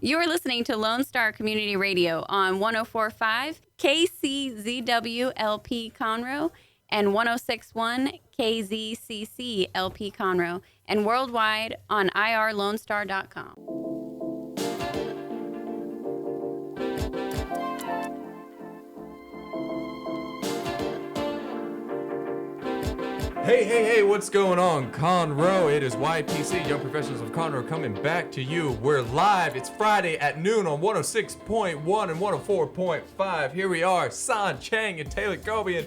You are listening to Lone Star Community Radio on 104.5 KCZWLP Conroe and 106.1 KZCC Conroe, and worldwide on irlonestar.com. Hey, what's going on, Conroe? It is YPC, Young Professionals of Conroe, coming back to you. We're live. It's Friday at noon on 106.1 and 104.5. Here we are, San Chang and Taylor Gobian.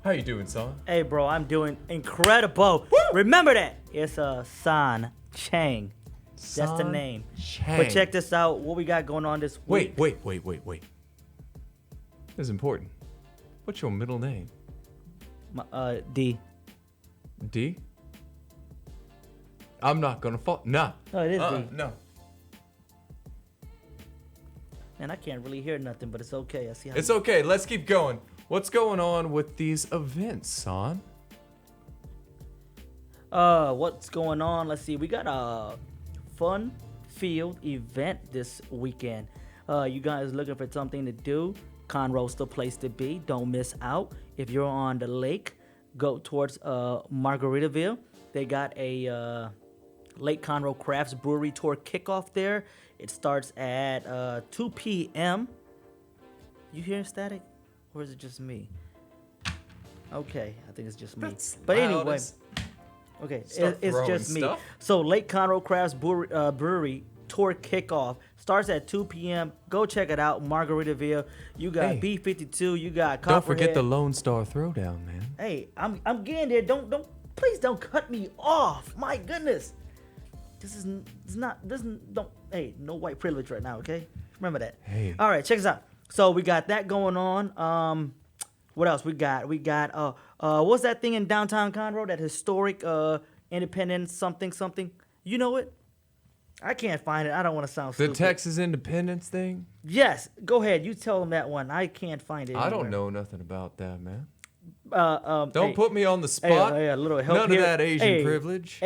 How you doing, San? Hey, bro, I'm doing incredible. Woo! Remember that. It's San Chang. That's the name. Chang. But check this out. What we got going on this week. Wait. This is important. What's your middle name? D. D? I'm not gonna fall. Nah. No, it is D. No. Man, I can't really hear nothing, but it's okay. I see how It's okay. Let's keep going. What's going on with these events, San? What's going on? Let's see. We got a fun field event this weekend. You guys looking for something to do? Conroe's the place to be. Don't miss out. If you're on the lake, go towards Margaritaville. They got a Lake Conroe Crafts Brewery Tour kickoff there. It starts at 2 p.m. You hear static? Or is it just me? Okay, I think it's just me. That's but loud anyway, as- okay, Start it's throwing just me. stuff. So Lake Conroe Crafts Brewery Tour kickoff starts at 2 p.m. Go check it out, Margaritaville. You got Hey. B52. You got Don't forget the Copperhead. Lone Star Throwdown, man. Hey, I'm getting there. Please don't cut me off. My goodness, Hey, no white privilege right now. Okay, remember that. Hey. All right, check this out. So we got that going on. What else we got? What's that thing in downtown Conroe? That historic Independence something. You know it? I can't find it. I don't want to sound The stupid. Texas Independence thing? Yes, go ahead. You tell them that one. I can't find it. I don't anywhere. know nothing about that, man. Don't Don't put me on the spot. Hey, a little help None here. of that Asian Hey, privilege.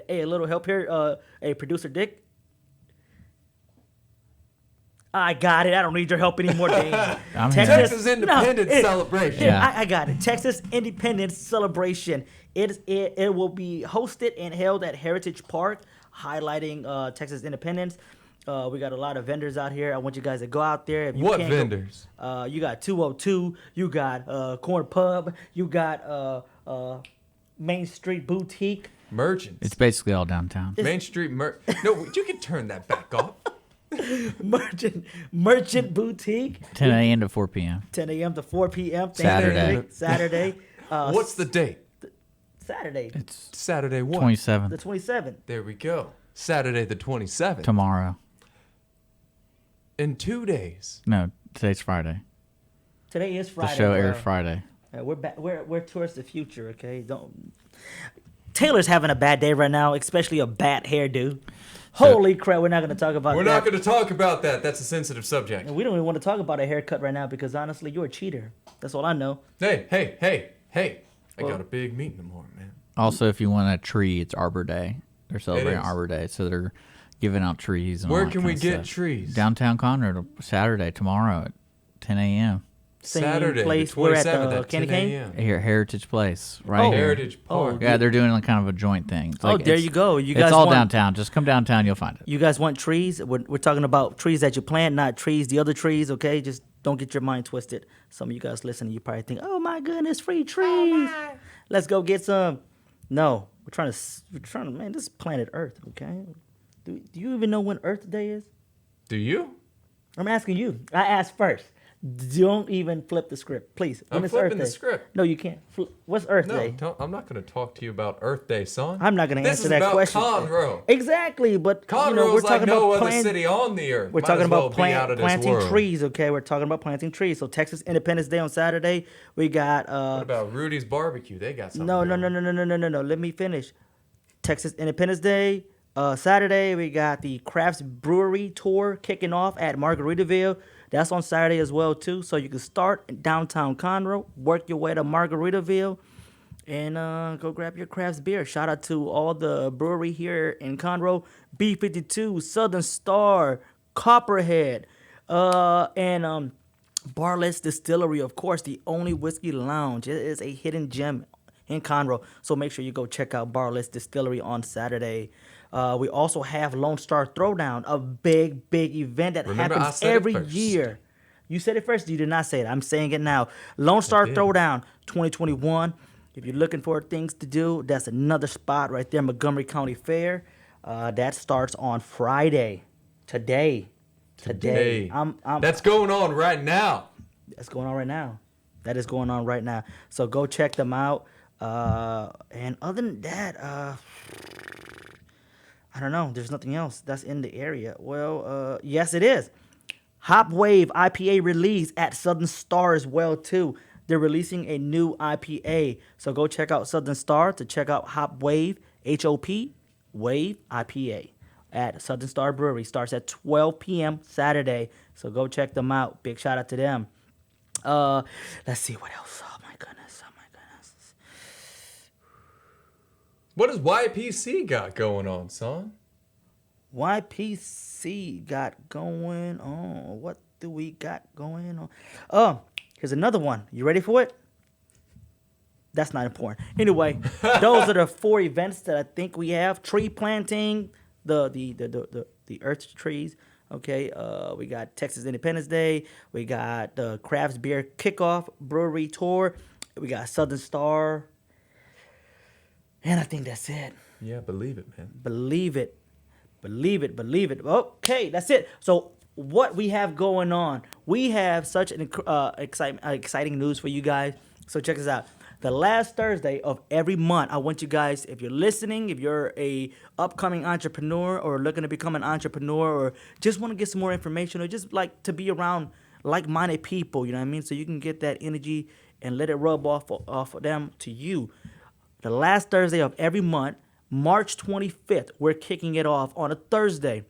Hey, a little help here. Hey, producer Dick. I got it. I don't need your help anymore, Dave. I'm here. Texas Independence Celebration. Yeah. I got it. Texas Independence Celebration. It will be hosted and held at Heritage Park, highlighting Texas Independence. We got a lot of vendors out here. I want you guys to go out there. If you What can't go- vendors? You got 202. You got Corn Pub. You got Main Street Boutique. Merchants. It's basically all downtown. Main Street No, you can turn that back off. Merchant Boutique. 10 a.m. to 4 p.m. 10 a.m. to 4 p.m. Saturday. Saturday. What's the date? Saturday? It's Saturday what? 27th The 27th. There we go. Saturday the 27th. tomorrow. In 2 days. No, today's Friday. Today is Friday. The show bro. airs Friday. We're back. We're towards the future. Okay. Don't. Taylor's having a bad day right now, especially a bad hairdo. Holy crap! We're not going to talk about We're that. not going to talk about that. That's a sensitive subject. And we don't even want to talk about a haircut right now because honestly, you're a cheater. That's all I know. Hey. I Well- got a big meeting tomorrow, man. Also, if you want a tree, it's Arbor Day. They're celebrating is. Arbor Day, so they're giving out trees. And all Where that can kind we of get stuff. trees? Downtown Conroe, Saturday, tomorrow at 10 a.m. Same Saturday, place. the We're at 27th the at Candy 10 Cane. a.m. Here, Heritage Place, right Oh. here. Heritage Park. Yeah, they're doing like kind of a joint thing. It's like, There it's- you go. You It's guys all want, downtown. Just come downtown, you'll find it. You guys want trees? We're talking about trees that you plant, not trees, the other trees, okay? Just don't get your mind twisted. Some of you guys listening, you probably think, oh my goodness, free trees. Let's go get some. No, we're trying to, man, this is planet Earth, okay? Do you even know when Earth Day is? Do you? I'm asking you. I asked first. Don't even flip the script, please. When I'm is flipping Earth the Day? script. No, you can't. What's Earth No, Day? I'm not going to talk to you about Earth Day, son. I'm not going to answer that This is question. about Conroe. Exactly, but Conroe we're is like talking no about other city on the earth. We're Might talking as well about be out of this planting world. trees, okay? We're talking about planting trees. So Texas Independence Day on Saturday, we got What about Rudy's Barbecue? They got something. no. going. Let me finish. Texas Independence Day, Saturday we got the Crafts Brewery Tour kicking off at Margaritaville. That's on Saturday as well too. So you can start in downtown Conroe, work your way to Margaritaville, and go grab your Crafts beer. Shout out to all the brewery here in Conroe, B52, Southern Star, Copperhead, and Barless Distillery, of course, the only whiskey lounge. It is a hidden gem in Conroe, so make sure you go check out Barless Distillery on Saturday. We also have Lone Star Throwdown, a big event that Remember, I happens said it every first. year. You said it first. You did not say it. I'm saying it now. Lone Star did. Throwdown 2021. If you're looking for things to do, that's another spot right there, Montgomery County Fair. That starts on Friday. Today. Today. I'm That's going on right now. That's going on right now. That is going on right now. So go check them out. And other than that, I don't know. There's nothing else that's in the area. Well, yes, it is. Hop Wave IPA release at Southern Star as well too. They're releasing a new IPA, so go check out Southern Star to check out Hop Wave HOP Wave IPA at Southern Star Brewery. Starts at 12 p.m. Saturday, so go check them out. Big shout out to them. Let's see what else. Oh my goodness. What does YPC got going on, son? YPC got going on. What do we got going on? Here's another one. You ready for it? That's not important. Anyway, those are the 4 events that I think we have. Tree planting, the earth trees. Okay, we got Texas Independence Day. We got the Crafts Beer Kickoff Brewery Tour. We got Southern Star. And I think that's it. Yeah, believe it, man. Believe it. Okay, that's it. So what we have going on, we have such an exciting news for you guys. So check this out. The last Thursday of every month, I want you guys, if you're listening, if you're a upcoming entrepreneur or looking to become an entrepreneur or just want to get some more information or just like to be around like-minded people, you know what I mean? So you can get that energy and let it rub off of them to you. The last Thursday of every month, March 25th, we're kicking it off on a Thursday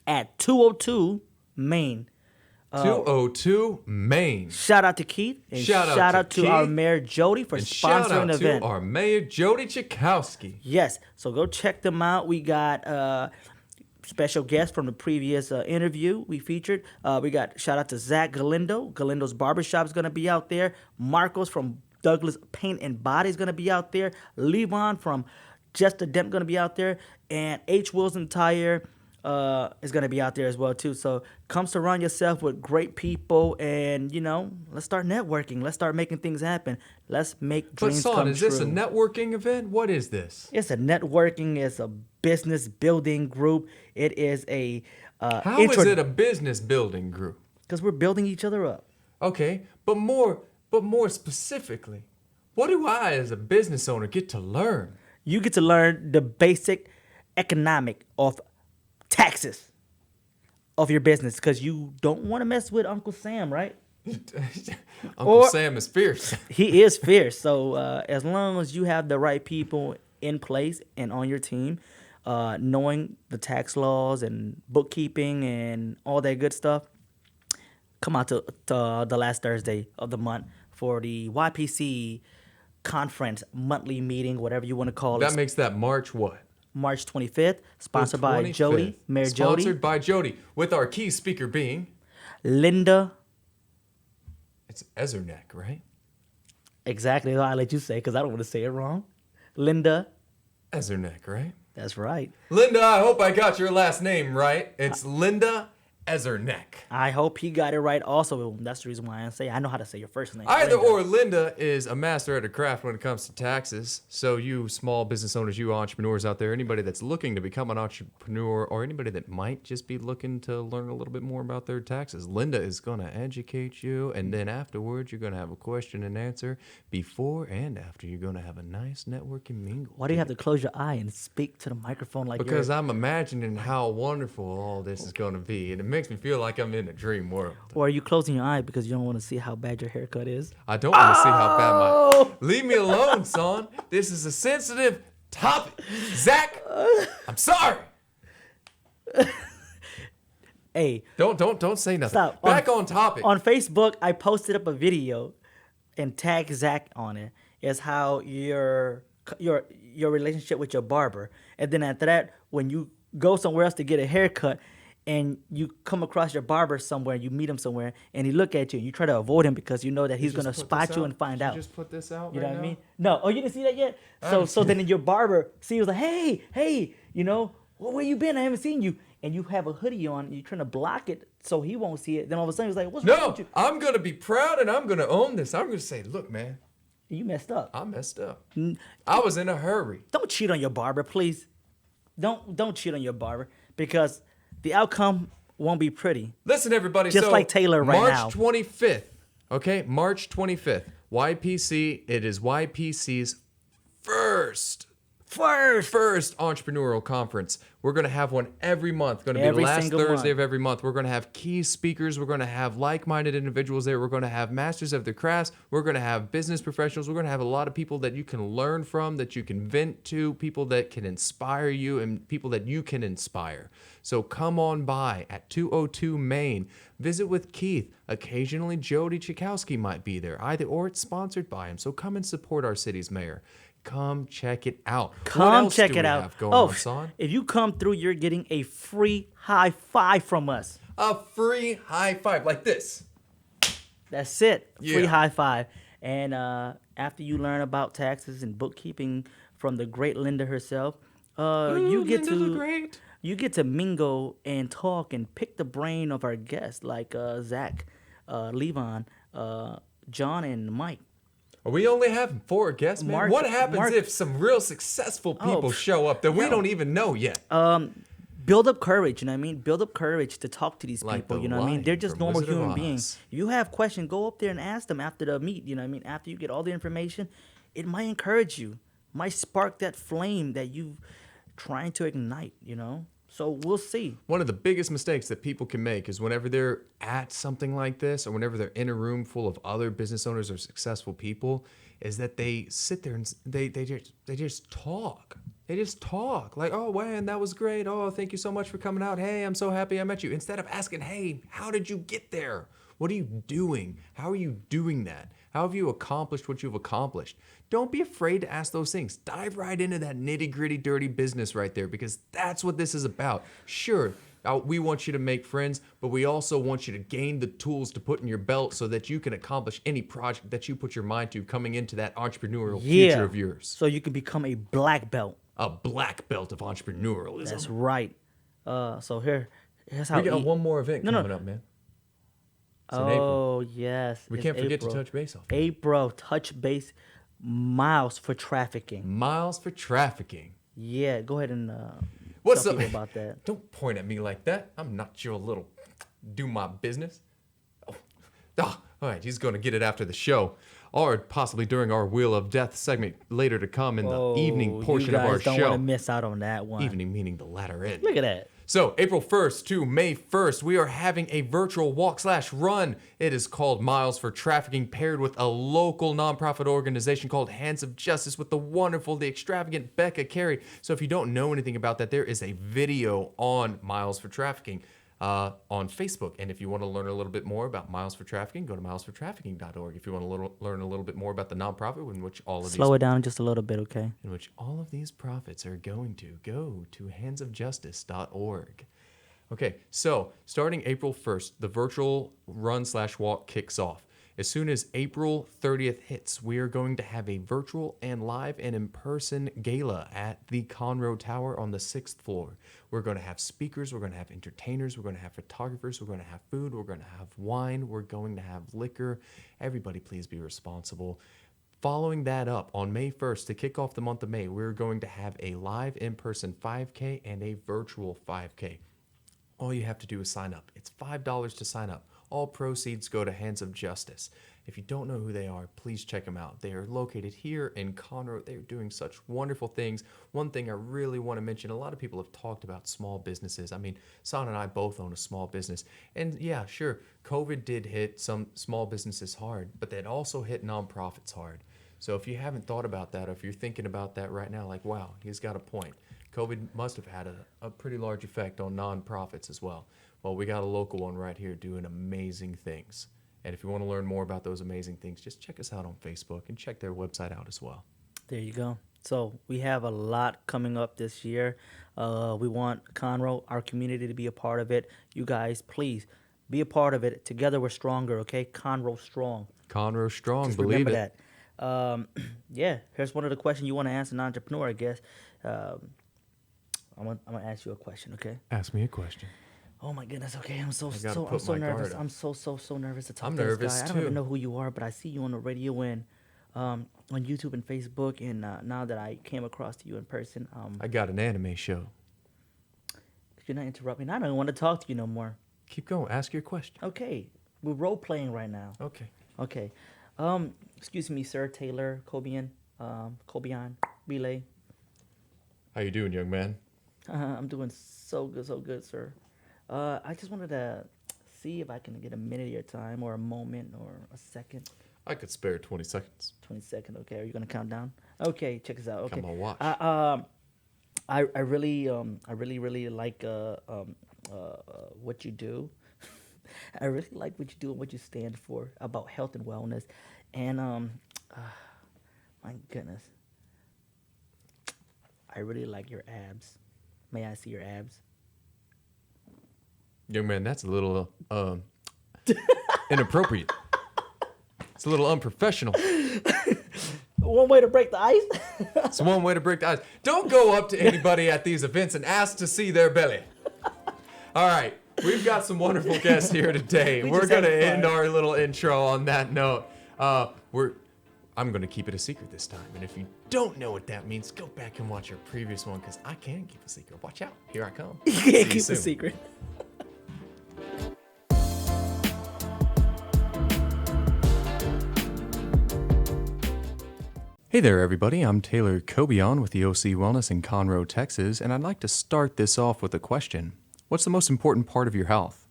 at 202 Main. 202 Main. Shout out to Keith and shout out to our Keith, Mayor Jody for and shout sponsoring out the event. to our Mayor Jody Chakowski. Yes, so go check them out. We got special guests from the previous interview we featured. We got shout out to Zach Galindo. Galindo's Barbershop is going to be out there. Marcos from Douglas Paint and Body is going to be out there. Levon from Just a Demp going to be out there. And H. Wilson Tire is going to be out there as well, too. So come surround yourself with great people and, you know, let's start networking. Let's start making things happen. Let's make dreams come true. But, son, is this a networking event? What is this? It's a networking. It's a business building group. It is a... How is it a business building group? Because we're building each other up. Okay, but more specifically, what do I as a business owner get to learn? You get to learn the basic economic of taxes of your business because you don't want to mess with Uncle Sam, right? Uncle Sam is fierce. He is fierce. So as long as you have the right people in place and on your team, knowing the tax laws and bookkeeping and all that good stuff, come out to the last Thursday of the month for the YPC conference monthly meeting, whatever you want to call it. That makes that March what? March 25th, sponsored by Jody, Mayor Jody. Sponsored by Jody, with our key speaker being... Linda. It's Ezerneck, right? Exactly. I'll let you say because I don't want to say it wrong. Linda. Ezerneck, right? That's right. Linda, I hope I got your last name right. It's Linda Ezerneck. I hope he got it right also. That's the reason why I know how to say your first name. Either Linda. or, Linda is a master at a craft when it comes to taxes. So you small business owners, you entrepreneurs out there, anybody that's looking to become an entrepreneur or anybody that might just be looking to learn a little bit more about their taxes, Linda is going to educate you. And then afterwards, you're going to have a question and answer. Before and after, you're going to have a nice networking mingle. Why do you have to close your eye and speak to the microphone like Because I'm imagining how wonderful all this is going to be. And it makes me feel like I'm in a dream world. Or are you closing your eye because you don't want to see how bad your haircut is? I don't want to see how bad my... Leave me alone, son. This is a sensitive topic. Zach, I'm sorry. Hey. Don't say nothing. Stop. Back on topic. On Facebook, I posted up a video and tagged Zach on it. It's how your relationship with your barber. And then after that, when you go somewhere else to get a haircut and you come across your barber somewhere, you meet him somewhere, and he look at you, and you try to avoid him because you know that he's Just gonna put spot this you out? and find Did out. You just put this out You right know what I now? mean? No. Oh, you didn't see that yet? haven't So seen then your barber was like, hey, you know, where you been? I haven't seen you. And you have a hoodie on, and you're trying to block it so he won't see it. Then all of a sudden he's like, what's wrong No, with you? I'm gonna be proud and I'm gonna own this. I'm gonna say, look, man, You messed up. I messed up. I was in a hurry. Don't cheat on your barber, please. Don't cheat on your barber because the outcome won't be pretty. Listen, everybody. Just so like Taylor right March now. 25th. Okay, March 25th. YPC. It is YPC's first entrepreneurial conference. We're going to have one every month. Going to be the Every last single Thursday month. of every month. We're going to have key speakers. We're going to have like-minded individuals there. We're going to have masters of their crafts. We're going to have business professionals. We're going to have a lot of people that you can learn from, that you can vent to, people that can inspire you, and people that you can inspire. So come on by at 202 Main. Visit with Keith. Occasionally, Jody Chikowski might be there, or it's sponsored by him. So come and support our city's mayor. Come check it out. What Come else check do it we out. have going on, Son? If you come through, you're getting a free high five from us. A free high five like this. That's it. Free Yeah. high five. And after you learn about taxes and bookkeeping from the great Linda herself, you get Linda the to Great. you get to mingle and talk and pick the brain of our guests like Zach, Levon, John, and Mike. Are we only having 4 guests, man? Mark- What happens Mark- if some real successful people Oh, show up that we yo. don't even know yet? Build up courage, you know what I mean? Build up courage to talk to these Like people, the you know what I mean? lion They're just from normal Wizard of human Oz. beings. If you have questions, go up there and ask them after the meet, you know what I mean? After you get all the information, it might encourage you, might spark that flame that you trying to ignite, you know? So we'll see. One of the biggest mistakes that people can make is whenever they're at something like this, or whenever they're in a room full of other business owners or successful people, is that they sit there and they just talk. They just talk like, oh man, that was great. Oh, thank you so much for coming out. Hey, I'm so happy I met you. Instead of asking, hey, how did you get there? What are you doing? How are you doing that? How have you accomplished what you've accomplished? Don't be afraid to ask those things. Dive right into that nitty-gritty, dirty business right there, because that's what this is about. Sure, we want you to make friends, but we also want you to gain the tools to put in your belt so that you can accomplish any project that you put your mind to coming into that entrepreneurial future of yours. So you can become a black belt. A black belt of entrepreneurialism. That's right. So here's how We got one more event No, coming up, man. It's in April. Oh, yes. We it's can't forget April. to touch base off. April, touch base, miles for trafficking. Miles for trafficking. Yeah, go ahead and What's tell up? people about that. Don't point at me like that. I'm not your little do my business. Oh, all right, he's going to get it after the show, or possibly during our Wheel of Death segment later to come in the evening portion of our You guys don't show. want to miss out on that one. Evening meaning the latter end. Look at that. So, April 1st to May 1st, we are having a virtual walk/run. It is called Miles for Trafficking, paired with a local nonprofit organization called Hands of Justice with the wonderful, the extravagant Becca Carey. So, if you don't know anything about that, there is a video on Miles for Trafficking on Facebook. And if you want to learn a little bit more about Miles for Trafficking, go to milesfortrafficking.org. If you want to learn a little bit more about the nonprofit in which all of Slow it down just a little bit, okay? in which all of these profits are going to go to handsofjustice.org. Okay, so starting April 1st, the virtual run/walk kicks off. As soon as April 30th hits, we are going to have a virtual and live and in-person gala at the Conroe Tower on the 6th floor. We're going to have speakers, we're going to have entertainers, we're going to have photographers, we're going to have food, we're going to have wine, we're going to have liquor. Everybody please be responsible. Following that up, on May 1st, to kick off the month of May, we're going to have a live in-person 5K and a virtual 5K. All you have to do is sign up. It's $5 to sign up. All proceeds go to Hands of Justice. If you don't know who they are, please check them out. They are located here in Conroe. They're doing such wonderful things. One thing I really want to mention, a lot of people have talked about small businesses. I mean, San and I both own a small business. And yeah, sure, COVID did hit some small businesses hard, but that also hit nonprofits hard. So if you haven't thought about that, or if you're thinking about that right now, like, wow, he's got a point. COVID must have had a pretty large effect on nonprofits as well. Well, we got a local one right here doing amazing things. And if you want to learn more about those amazing things, just check us out on Facebook and check their website out as well. There you go. So we have a lot coming up this year. We want Conroe, our community, to be a part of it. You guys, please be a part of it. Together we're stronger, okay? Conroe strong. Conroe strong, Just believe remember it. that. Yeah, here's one of the questions you want to ask an entrepreneur, I guess. I'm gonna ask you a question, okay? Ask me a question. Oh my goodness, okay. I'm so gotta so put my nervous. guard up. I'm so nervous to talk I'm to this nervous guy. I don't too. even know who you are, but I see you on the radio and on YouTube and Facebook, and now that I came across you in person, I got an anime show. could you not interrupt me? And I don't want to talk to you no more. Keep going. Ask your question. Okay, we're role playing right now. Okay. Okay, excuse me, sir, Taylor Cobian, Belay. How you doing, young man? I'm doing so good, sir. I just wanted to see if I can get a minute of your time or a moment or a second. I could spare 20 seconds. 20 second. Okay, are you gonna count down? Okay, check this out. Okay, Come on, watch. I really like what you do. I really like what you do and what you stand for about health and wellness. And my goodness, I really like your abs. May I see your abs? Young man, that's a little inappropriate. It's a little unprofessional. One way to break the ice. It's one way to break the ice. Don't go up to anybody at these events and ask to see their belly. All right, we've got some wonderful guests here today. We're just going to having fun. end our little intro on that note. I'm going to keep it a secret this time. And if you don't know what that means, go back and watch our previous one because I can keep a secret. Watch out. Here I come. You See can't you keep soon. a secret. Hey there, everybody. I'm Taylor Cobian with the OC Wellness in Conroe, Texas, and I'd like to start this off with a question. What's the most important part of your health?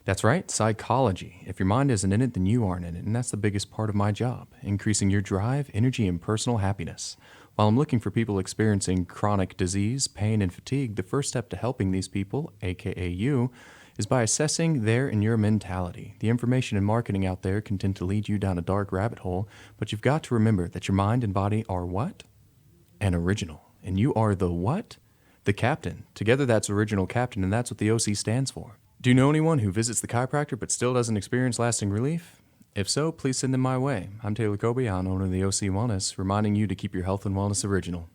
That's right, psychology. If your mind isn't in it, then you aren't in it, and that's the biggest part of my job, increasing your drive, energy, and personal happiness. While I'm looking for people experiencing chronic disease, pain, and fatigue, the first step to helping these people, aka you, is by assessing their and your mentality. The information and marketing out there can tend to lead you down a dark rabbit hole, but you've got to remember that your mind and body are what? An original. And you are the what? The captain. Together that's original captain, and that's what the OC stands for. Do you know anyone who visits the chiropractor but still doesn't experience lasting relief? If so, please send them my way. I'm Taylor Cobian, owner of the OC Wellness, reminding you to keep your health and wellness original.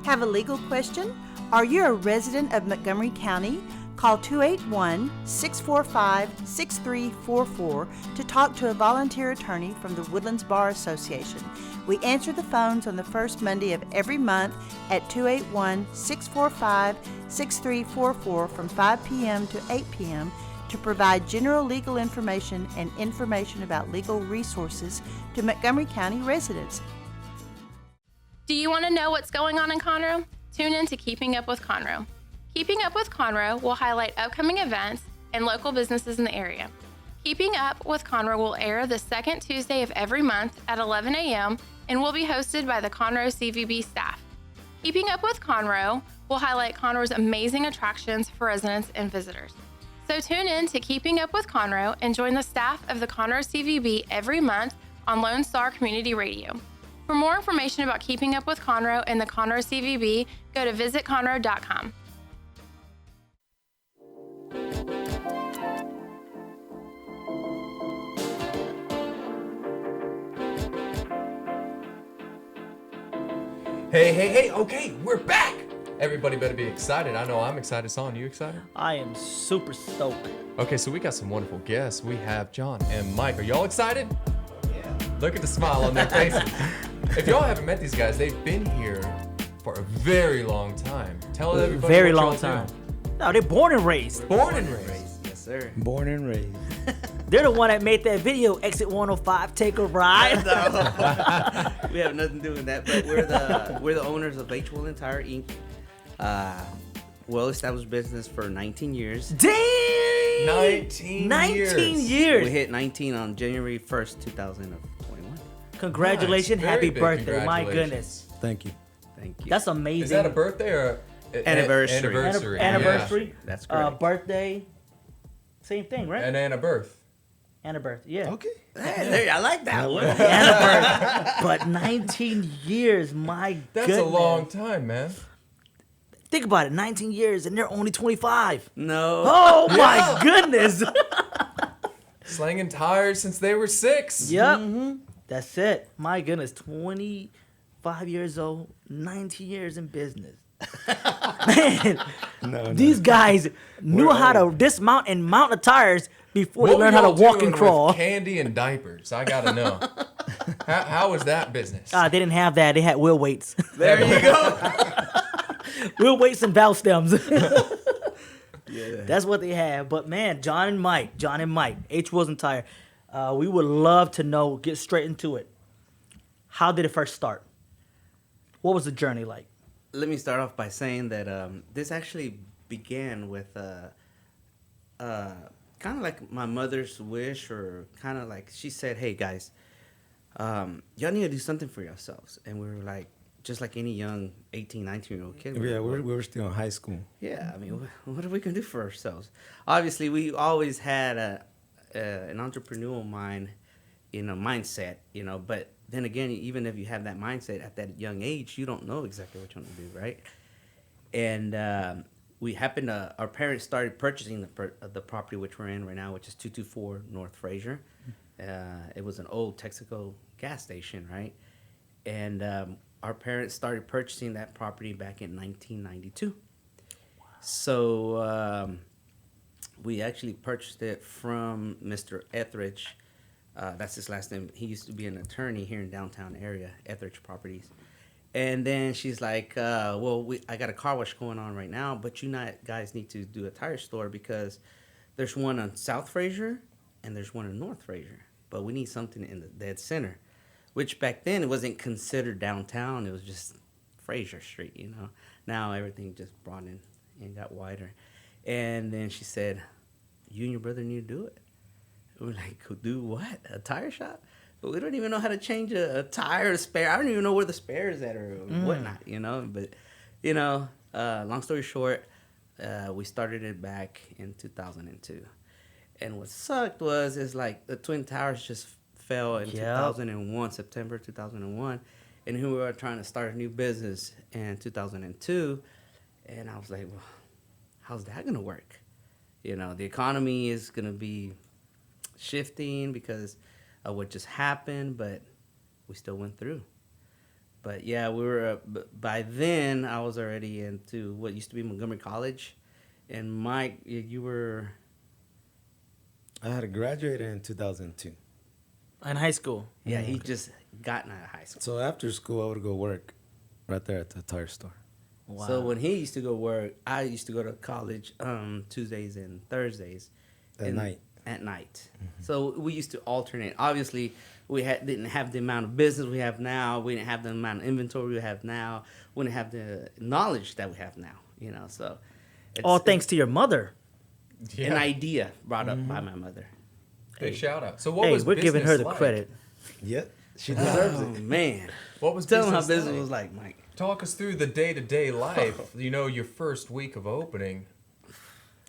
Have a legal question? Are you a resident of Montgomery County? Call 281-645-6344 to talk to a volunteer attorney from the Woodlands Bar Association. We answer the phones on the first Monday of every month at 281-645-6344 from 5 p.m. to 8 p.m. to provide general legal information and information about legal resources to Montgomery County residents. Do you want to know what's going on in Conroe? Tune in to Keeping Up with Conroe. Keeping Up with Conroe will highlight upcoming events and local businesses in the area. Keeping Up with Conroe will air the second Tuesday of every month at 11 a.m. and will be hosted by the Conroe CVB staff. Keeping Up with Conroe will highlight Conroe's amazing attractions for residents and visitors. So tune in to Keeping Up with Conroe and join the staff of the Conroe CVB every month on Lone Star Community Radio. For more information about Keeping Up with Conroe and the Conroe CVB, go to visitconroe.com. Hey, okay, we're back! Everybody better be excited. I know I'm excited. Son, you excited? I am super stoked. Okay, so we got some wonderful guests. We have John and Mike. Are y'all excited? Yeah. Look at the smile on their faces. If y'all haven't met these guys, they've been here for a very long time. Tell everybody Very what long y'all time. do. No, they're born and raised. Born and raised. Yes, sir. Born and raised. They're the one that made that video, Exit 105, Take a Ride. We have nothing to do with that, but we're the owners of H. Willen Tire Inc. Well-established business for 19 years. Dang! 19 years. We hit 19 on January 1st, 2021. Congratulations. Nice. Happy Very big birthday. My congratulations. goodness. Thank you. Thank you. That's amazing. Is that a birthday or Anniversary. Anniversary. Anniversary. That's correct. Birthday. Same thing, right? Yeah. And a birth. Anna birth, yeah. Okay. Hey, there, I like that one. Anna birth. But 19 years, my That's goodness. a long time, man. Think about it, 19 years, and they're only 25. No. Oh my goodness. Slanging tires since they were 6. Yep. That's it. My goodness, 25 years old, 19 years in business. Man, No. these guys knew We're how to old. dismount and mount the tires before What they were learned how to y'all walk doing and with crawl. candy and diapers? I gotta know. How was that business? They didn't have that. They had wheel weights. There you go. Wheel weights and valve stems. That's what they had. But man, John and Mike, H Wheels and Tire, we would love to know, get straight into it. How did it first start? What was the journey like? Let me start off by saying that this actually began with kind of like my mother's wish, or kind of like she said, "Hey guys, y'all need to do something for yourselves." And we were like, just like any young 18, 19-year-old kid. Yeah, we were still in high school. Yeah, I mean, what are we gonna do for ourselves? Obviously, we always had an entrepreneurial mindset, But then again, even if you have that mindset at that young age, you don't know exactly what you want to do, right? And we happened to, our parents started purchasing the property which we're in right now, which is 224 North Fraser. It was an old Texaco gas station, right? And our parents started purchasing that property back in 1992. So we actually purchased it from Mr. Etheridge. That's his last name. He used to be an attorney here in downtown area, Etheridge Properties. And then she's like, I got a car wash going on right now, but you guys need to do a tire store because there's one on South Fraser and there's one in North Fraser. But we need something in the dead center, which back then it wasn't considered downtown. It was just Fraser Street, Now everything just broadened and got wider. And then she said, you and your brother need to do it. We're like, do what? A tire shop? But we don't even know how to change a tire, a spare. I don't even know where the spare is at or whatnot, But, long story short, we started it back in 2002. And what sucked is like the Twin Towers just fell in 2001, September 2001. And here we were trying to start a new business in 2002. And I was like, well, how's that going to work? The economy is going to be shifting because of what just happened, but we still went through. But yeah, we were, by then I was already into what used to be Montgomery College. And Mike, you were... I had graduated in 2002. In high school. Yeah, he just gotten out of high school. So after school, I would go work right there at the tire store. Wow. So when he used to go work, I used to go to college Tuesdays and Thursdays. At night. At night. Mm-hmm. So we used to alternate. Obviously, we didn't have the amount of business we have now. We didn't have the amount of inventory we have now. We didn't have the knowledge that we have now. So all thanks to your mother. An idea brought up by my mother. Big shout out. So what was we're giving her the like? credit. Yep, she deserves Oh, it. man. What was Tell them how business business like? was like, Mike. Talk us through the day-to-day life. Your first week of opening.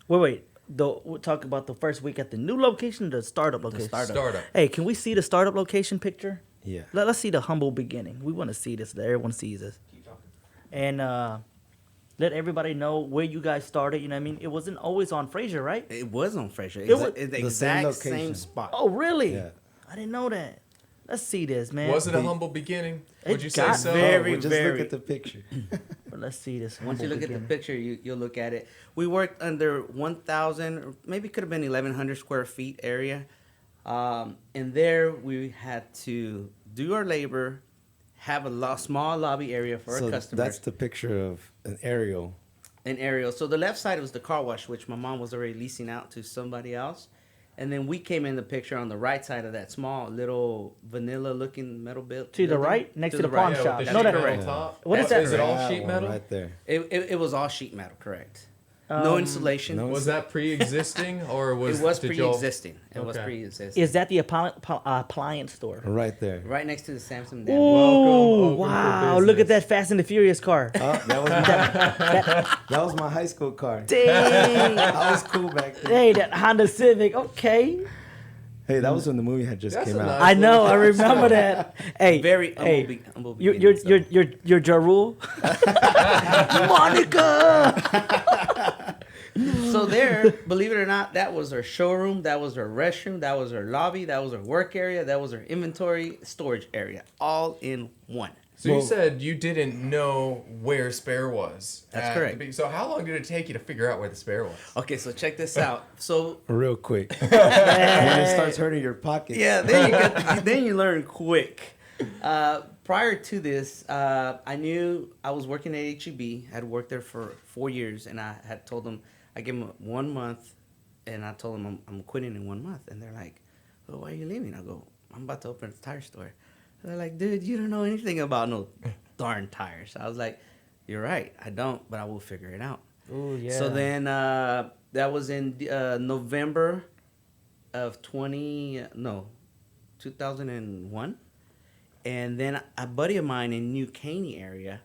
Wait. We'll talk about the first week at the new location, the startup location. Startup. Hey, can we see the startup location picture? Yeah. Let's see the humble beginning. We want to see this. Everyone sees this. And let everybody know where you guys started. You know what I mean? It wasn't always on Fraser, right? It was on Fraser. It was- It's the The exact same same location. spot. Oh, really? Yeah. I didn't know that. Let's see this, man. Was it a humble beginning? Would you say got so? very- Just very- look at the picture. But let's see this. Once you humble look at the beginning. picture, you'll look at it. We worked under 1,000, or maybe could have been 1,100 square feet area. And there we had to do our labor, have a small lobby area for So our customers. that's the picture of an aerial. An aerial. So the left side was the car wash, which my mom was already leasing out to somebody else. And then we came in the picture on the right side of that small little vanilla-looking metal building. To the right, next to the pawn shop. with the No, sheet that- metal correct. top. What is that? Is it all That sheet one metal? right there? It was all sheet metal, correct. No insulation. no Was that pre-existing or was It was did y'all- pre-existing. It was Okay. pre-existing. Is that the appliance store? Right there. Right next to the Samsung. Ooh, open for wow. Look at business. that Fast and the Furious car. That was my high school car. Dang. I was cool back then. Hey, that Honda Civic. Okay. Hey, that was when the movie had just That's came a out. nice- I know. I remember that. Hey, Very hey, humble you're beginnings, you're Ja Rule. Monica. So there, believe it or not, that was our showroom, that was our restroom, that was our lobby, that was our work area, that was our inventory storage area, all in one. So you said you didn't know where spare was. That's at correct. the So how long did it take you to figure out where the spare was? Okay, so check this out. So Real quick. When it starts hurting your pockets. yeah, then you learn quick. Prior to this, I knew I was working at HEB. I had worked there for 4 years, and I had told them, I gave them 1 month, and I told them I'm quitting in 1 month. And they're like, "Oh, why are you leaving?" I go, "I'm about to open a tire store." And they're like, "Dude, you don't know anything about no darn tires." I was like, "You're right, I don't, but I will figure it out." Oh yeah. So then that was in November of 2001. And then a buddy of mine in New Caney area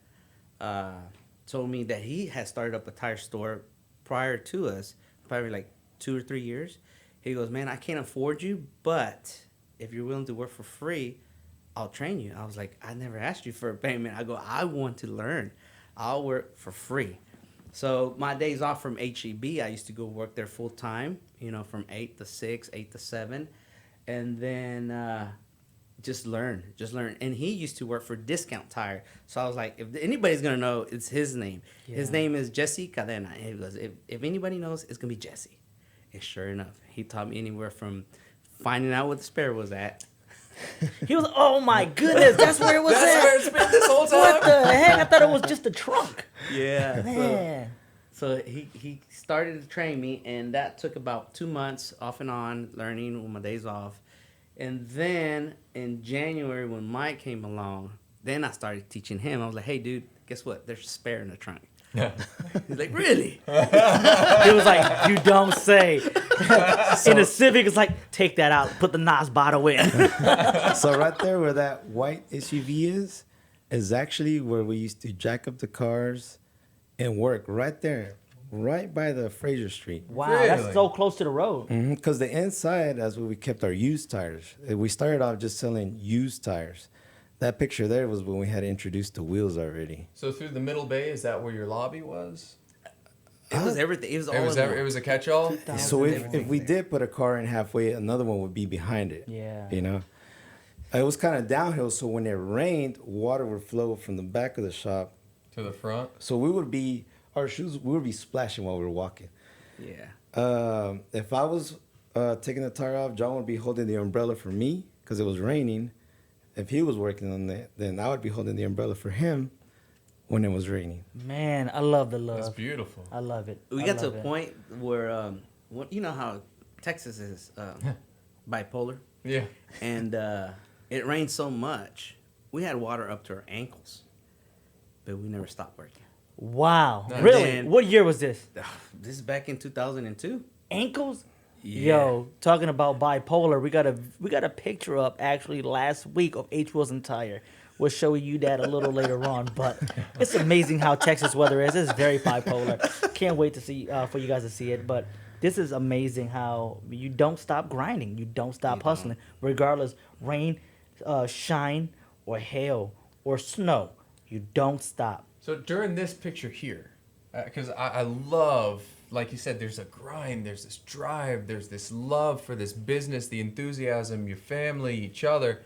told me that he had started up a tire store prior to us, probably like 2 or 3 years. He goes, "Man, I can't afford you, but if you're willing to work for free, I'll train you." I was like, "I never asked you for a payment." I go, "I want to learn. I'll work for free." So my days off from HEB, I used to go work there full time, from 8 to 6, 8 to 7. And then just learn. And he used to work for Discount Tire. So I was like, if anybody's going to know, it's his name. His name is Jesse Cadena. And he goes, if anybody knows, it's going to be Jesse. And sure enough, he taught me anywhere from finding out what the spare was at. He was. Oh my goodness, that's where it was That's at. where it's been this whole time. What the heck? I thought it was just a trunk. Yeah. Man. So he started to train me, and that took about 2 months off and on, learning with my days off. And then in January, when Mike came along, then I started teaching him. I was like, "Hey, dude, guess what? There's a spare in the trunk." Yeah. He's like, "Really?" He was like, "You don't say." In a Civic, it's like, take that out, put the NOS bottle in. So right there where that white SUV is actually where we used to jack up the cars and work right there, right by the Fraser Street. Wow, Really? that's so close to the road. Because the inside, that's where we kept our used tires. We started off just selling used tires. That picture there was when we had introduced the wheels already. So through the middle bay, is that where your lobby was? It was everything. It was all It was in one. it was a catch-all. So if we did put a car in halfway, another one would be behind it. Yeah. It was kind of downhill, so when it rained, water would flow from the back of the shop. To the front. So our shoes would be splashing while we were walking. Yeah. If I was taking the tire off, John would be holding the umbrella for me because it was raining. If he was working on that, then I would be holding the umbrella for him when it was raining. Man, I love the love. That's beautiful. I love it. We I got to love a it. point where, you know how Texas is bipolar, Yeah. and it rained so much, we had water up to our ankles, but we never stopped working. Wow. Nice. Really? Then- What year was this? This is back in 2002. Ankles? Yeah. Yo, talking about bipolar, we got a picture up actually last week of H. Wilson Tire. We'll show you that a little later on, but it's amazing how Texas weather is. It's very bipolar. Can't wait to see for you guys to see it. But this is amazing how you don't stop grinding, you don't stop hustling, regardless rain, shine, or hail or snow. You don't stop. So during this picture here, because I love, like you said, there's a grind, there's this drive, there's this love for this business, the enthusiasm, your family, each other.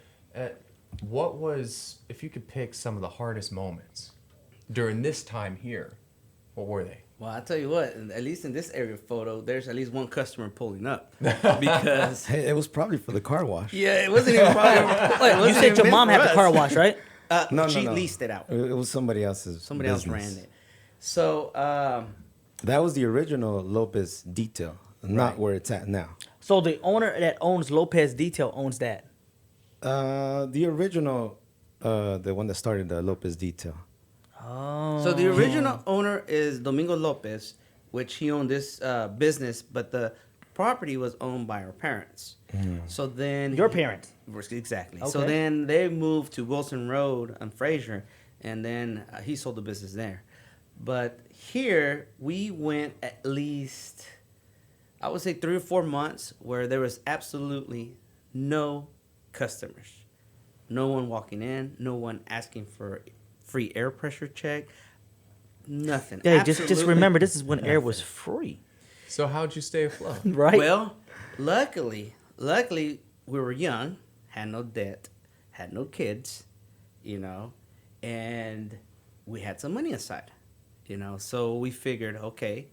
What was, if you could pick some of the hardest moments during this time here, what were they? Well, I tell you what, at least in this area photo, there's at least one customer pulling up because Hey, it was probably for the car wash. yeah, it wasn't even probably. You said your mom had the car wash, right? No, she no. leased it out. It was somebody else's. Somebody else business. ran it. So That was the original Lopez detail, not Right. where it's at now. So the owner that owns Lopez Detail owns that. The original, the one that started the Lopez detail. Oh. So the original owner is Domingo Lopez, which he owned this business, but the property was owned by our parents. So then Your parents. exactly. So Okay. then they moved to Wilson Road on Fraser, and then he sold the business there. But here we went at least I would say 3 or 4 months where there was absolutely no customers, no one walking in, no one asking for free air pressure check, nothing. Hey, just Absolutely remember, this is when air was nothing. free, So how'd you stay afloat? right? Well, luckily, we were young, had no debt, had no kids, and we had some money aside, So we figured, okay,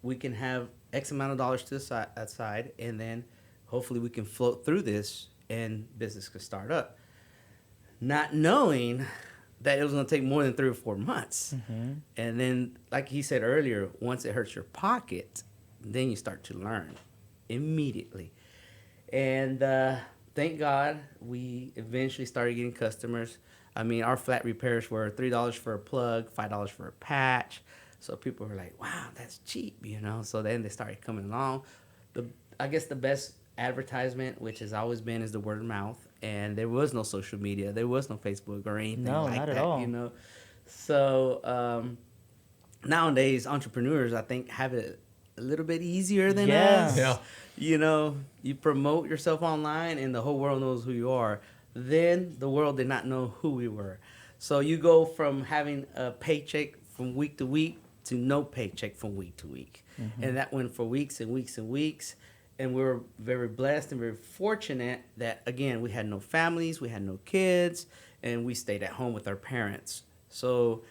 we can have X amount of dollars to the aside, and then hopefully we can float through this and business could start up. Not knowing that it was going to take more than 3 or 4 months. And then, like he said earlier, once it hurts your pocket, then you start to learn immediately. And thank God we eventually started getting customers. I mean, our flat repairs were $3 for a plug, $5 for a patch. So people were like, wow, that's cheap, So then they started coming along. I guess the best advertisement, which has always been, is the word of mouth. And there was no social media. There was no Facebook or anything No, like not that, at all. So nowadays, entrepreneurs, I think, have it a little bit easier than Yeah. us. Yeah. You promote yourself online and the whole world knows who you are. Then the world did not know who we were. So you go from having a paycheck from week to week to no paycheck from week to week. And that went for weeks and weeks and weeks. And we were very blessed and very fortunate that, again, we had no families, we had no kids, and we stayed at home with our parents. So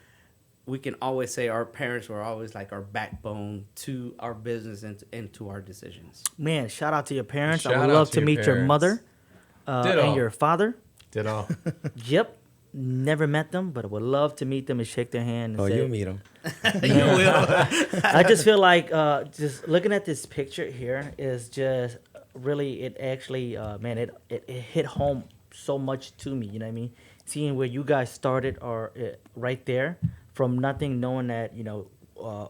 we can always say our parents were always like our backbone to our business and to our decisions. Man, shout out to your parents. I Shout would out love to to your meet your parents. mother Ditto. and your father. Ditto. Yep. Never met them, but I would love to meet them and shake their hand. And Oh, say, you'll meet him. You will. I just feel like just looking at this picture here is just really, it actually, man, it hit home so much to me. You know what I mean? Seeing where you guys started or right there from nothing, knowing that,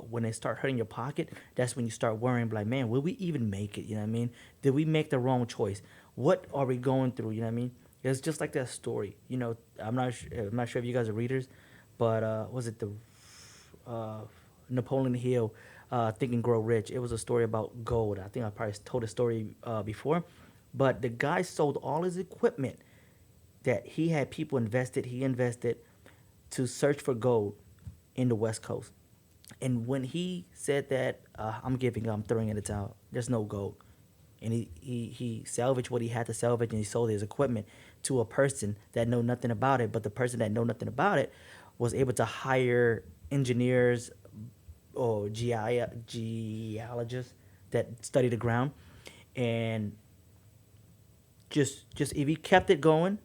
when they start hurting your pocket, that's when you start worrying, like, man, will we even make it? You know what I mean? Did we make the wrong choice? What are we going through? You know what I mean? It's just like that story. I'm not sure if you guys are readers, but was it the Napoleon Hill, Think and Grow Rich? It was a story about gold. I think I probably told the story before, but the guy sold all his equipment that he had people invested. He invested to search for gold in the West Coast, and when he said that, I'm giving up, I'm throwing in the towel. There's no gold. And he salvaged what he had to salvage, and he sold his equipment to a person that know nothing about it. But the person that know nothing about it was able to hire engineers or geologists that study the ground, and just if he kept it going,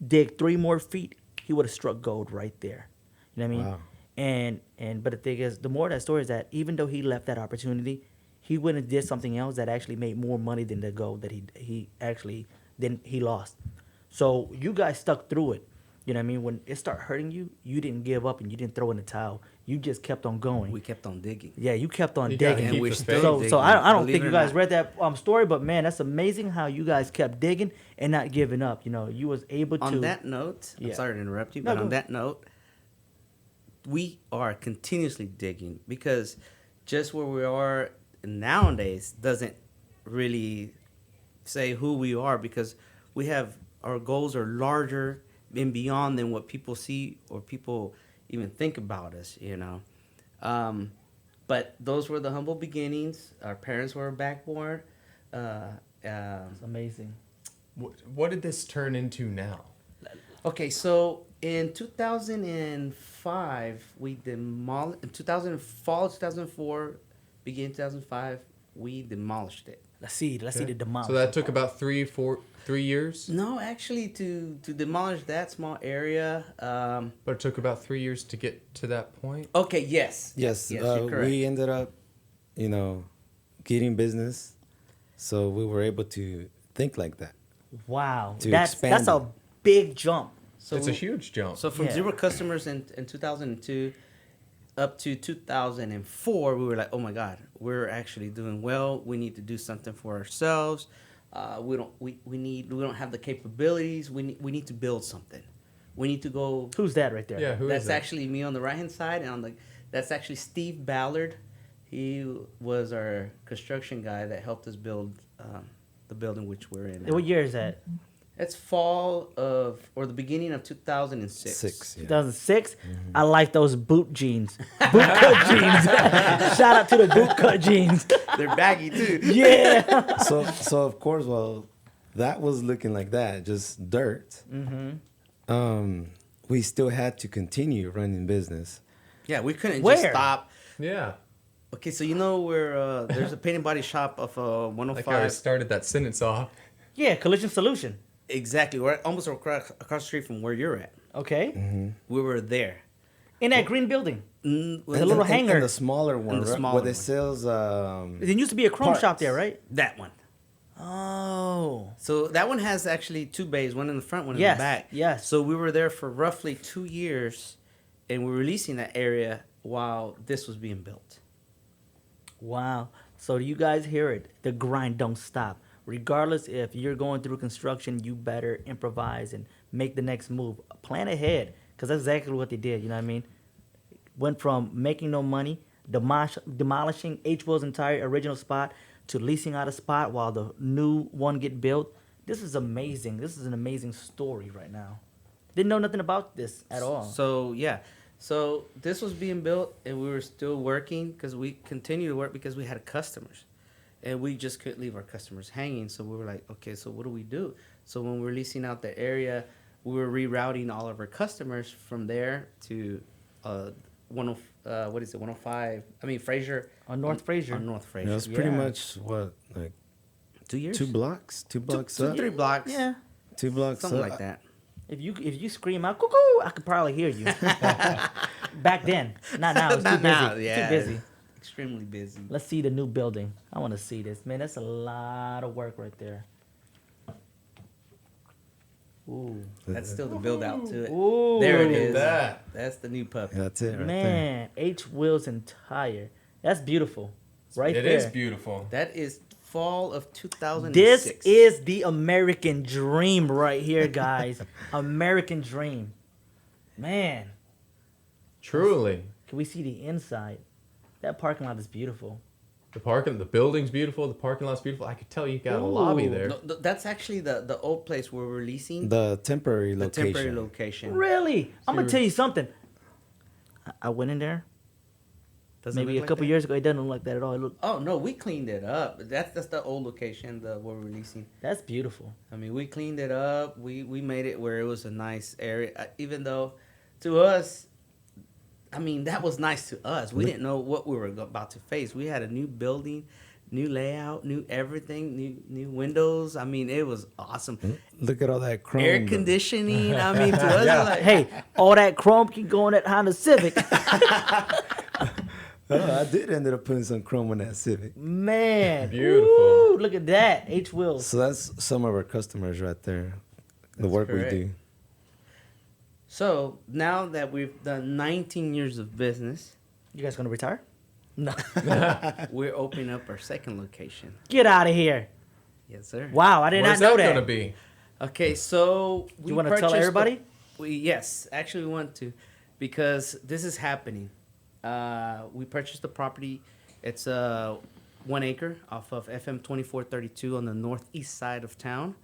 dig 3 more feet, he would have struck gold right there. You know what I mean? Wow. And but the thing is, the more of that story is that even though he left that opportunity, he went and did something else that actually made more money than the gold that he lost. So you guys stuck through it. You know what I mean? When it started hurting you, you didn't give up and you didn't throw in the towel. You just kept on going. We kept on digging. Yeah, you kept on You gotta digging. keep And we're the still faith. digging. So I don't believe think it you or guys not. read that story, but man, that's amazing how you guys kept digging and not giving up. You was able to. On that note, Yeah. I'm sorry to interrupt you, No, but go on ahead. that note, we are continuously digging because just where we are nowadays doesn't really say who we are, because our goals are larger and beyond than what people see or people even think about us, But those were the humble beginnings. Our parents were a backboard. It's amazing. What did this turn into now? Okay, so in 2005, we demolished. In fall 2004, beginning 2005, we demolished it. Let's see the demolish. So that took about 3 years, No, actually, to demolish that small area. but it took about 3 years to get to that point. Okay, yes. Yes, you're correct. we ended up, getting business, so we were able to think like that. Wow, To that's expand a it. big jump. So It's a huge jump. So from Yeah. 0 customers in 2002 up to 2004, we were like, oh my God, we're actually doing well. We need to do something for ourselves. We don't have the capabilities. We need to build something. We need to go. Who's that right there? Yeah, who is That's that? actually me on the right hand side, and that's actually Steve Ballard. He was our construction guy that helped us build the building which we're in now. What year is that? It's fall of, or the beginning of 2006. 6. Yeah. 2006. I like those boot jeans. Boot cut jeans. Shout out to the boot cut jeans. They're baggy too. Yeah. So of course, well, that was looking like that, just dirt. We still had to continue running business. Yeah, we couldn't Where? just stop. Yeah. Okay, so you know where there's a paint and body shop of 105. Like how I started that sentence off. Yeah, Collision Solution. Exactly, we're almost across the street from where you're at. Okay. We were there. In that green building. Mm, The little hangar. And the smaller one, the right? smaller Where they one. sells There used to be a chrome Parts. shop there, right? That one. Oh. So that one has actually 2 bays, one in the front, one in Yes, the back. yes. So we were there for roughly 2 years, and we were releasing that area while this was being built. Wow. So you guys hear it. The grind don't stop. Regardless if you're going through construction, you better improvise and make the next move. Plan ahead, because that's exactly what they did. You know what I mean? Went from making no money, demolishing H. Will's entire original spot, to leasing out a spot while the new one get built. This is amazing. This is an amazing story right now. Didn't know nothing about this at all. So yeah, so this was being built, and we were still working because we continued to work because we had customers, and we just couldn't leave our customers hanging. So we were like, okay, so what do we do? So when we were leasing out the area, we were rerouting all of our customers from there to 105. I mean Fraser. On North Fraser. On North Fraser. It was pretty Yeah. much what, like 2 years. 2 blocks, 2 blocks Two, up, 3 blocks. Yeah. 2 blocks Something up. like that. If you scream out cuckoo, I could probably hear you. Back then, not now. It's Not too busy. now, yeah. Too busy. Extremely busy. Let's see the new building. I want to see this, man. That's a lot of work right there. Ooh, That's still the build out to it. Ooh. There it Look at is. that. That's the new puppy. That's it, right there. Man, H. Will's entire. That's beautiful. Right It there. is beautiful. That is fall of 2006. This is the American dream right here, guys. American dream. Man, Truly. can we see the inside? That parking lot is beautiful. The building's beautiful. The parking lot's beautiful. I could tell you got a lobby Ooh. there. No, that's actually the old place where we're leasing The temporary the location. temporary location. Really? I'm going Sure. to tell you something. I went in there Doesn't maybe look a like couple that? years ago. It doesn't look like that at all. It look, Oh no, we cleaned it up. That's the old location, the where we're leasing. that's beautiful. I mean, we cleaned it up. We made it where it was a nice area. Even though, to us, I mean, that was nice to us. We didn't know what we were about to face. We had a new building, new layout, new everything, new windows. I mean, it was awesome. Look at all that chrome. Air conditioning. I mean, to us, Yeah. it's like, Hey, all that chrome can go in that Honda Civic. Oh, I did ended up putting some chrome in that Civic. Man. Beautiful. Woo, look at that. H. Wills. So that's some of our customers right there. The work correct. we do. So now that we've done 19 years of business, You guys going to retire? No. we're opening up our second location. Get out of here. Yes, sir. Wow, I did Where's not know that that. gonna be? Okay, so we You wanna tell purchased the- everybody? Yes, actually, we want to, because this is happening. We purchased the property. It's 1 acre off of FM 2432 on the northeast side of town,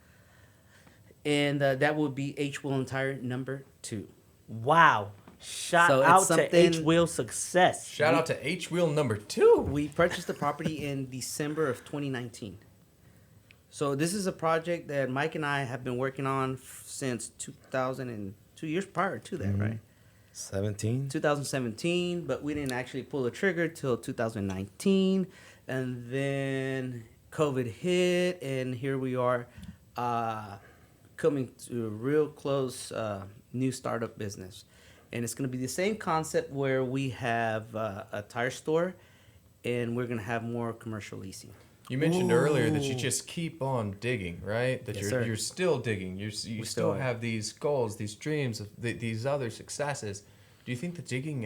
and that would be H. Will Entire number 2. Wow. Shout So it's out to something- H. Will success. Shout out to H Wheel number 2. We purchased the property in December of 2019. So this is a project that Mike and I have been working on since 2002 years prior to that, right? 17. 2017, but we didn't actually pull the trigger till 2019, and then COVID hit, and here we are, coming to a real close new startup business, and it's going to be the same concept where we have a tire store, and we're going to have more commercial leasing. You mentioned earlier that you just keep on digging, right? That Yes, sir. you're still digging. You still still are. have these goals, these dreams, of these other successes. Do you think the digging,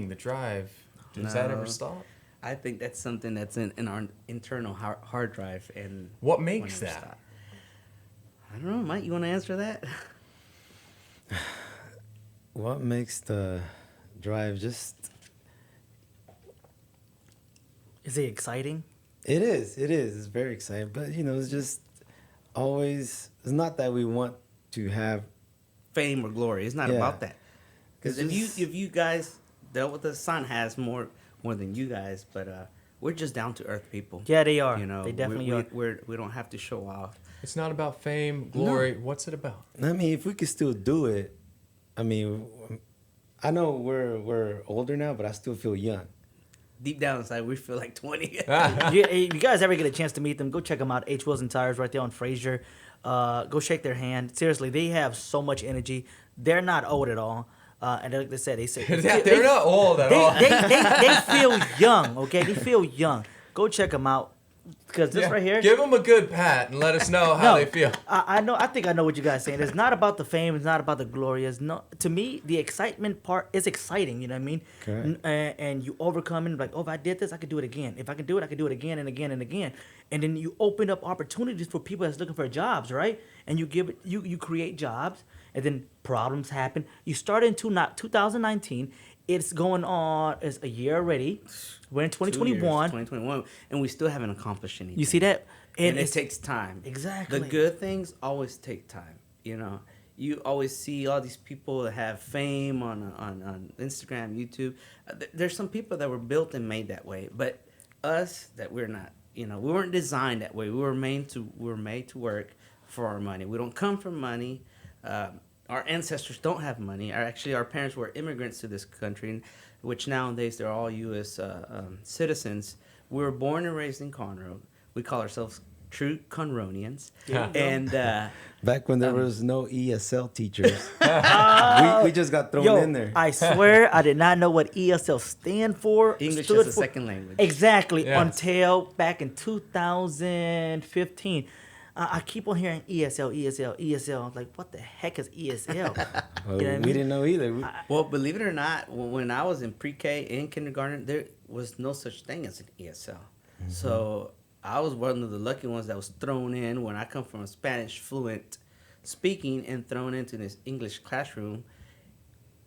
the drive, does that ever No. stop? I think that's something that's in our internal hard drive, and What will makes never that? stop. I don't know, Mike. You want to answer that? What makes the drive just Is it exciting? It is. It is. It's very exciting. But, it's just always, it's not that we want to have. Fame or glory. It's not Yeah. about that. Because It's if you guys dealt with us, Son has more than you guys, but we're just down to earth people. Yeah, they are. You know, They definitely are. We don't have to show off. It's not about fame, glory. What's it about? I mean, if we could still do it, I mean, I know we're older now, but I still feel young. Deep down inside, we feel like 20. You guys ever get a chance to meet them, go check them out. H Wheels and Tires right there on Fraser. Go shake their hand. Seriously, they have so much energy. They're not old at all. And like they said, They're not old at all. They feel young, okay? They feel young. Go check them out. Because this Yeah. right here. Give them a good pat and let us know how they feel. I know. I think I know what you guys are saying. It's not about the fame. It's not about the glory. It's not. To me, the excitement part is exciting. You know what I mean? Correct. And you overcome it. Like, oh, if I did this, I could do it again. If I can do it, I could do it again and again and again. And then you open up opportunities for people that's looking for jobs, right? And you create jobs, and then problems happen. You started in 2019. It's going on. It's a year already. We're in 2021. 2021, and we still haven't accomplished anything. You see that? And it takes time. Exactly. The good things always take time. You know, you always see all these people that have fame on Instagram, YouTube. There's some people that were built and made that way, but us that we're not. You know, we weren't designed that way. We were made to work for our money. We don't come from money. Our ancestors don't have money. Our parents were immigrants to this country, which nowadays they're all U.S. Citizens. We were born and raised in Conroe. We call ourselves true Conroenians. Yeah. And Back when there was no ESL teachers, we just got thrown Yo, in there. I swear I did not know what ESL stand for. English stood as a for. second language. Exactly. Yes. Until back in 2015. I keep on hearing ESL. I'm like, what the heck is ESL? You know what I mean? We didn't know either. Well, believe it or not, when I was in pre-K and kindergarten, there was no such thing as an ESL. Mm-hmm. So I was one of the lucky ones that was thrown in when I come from a Spanish fluent speaking and thrown into this English classroom.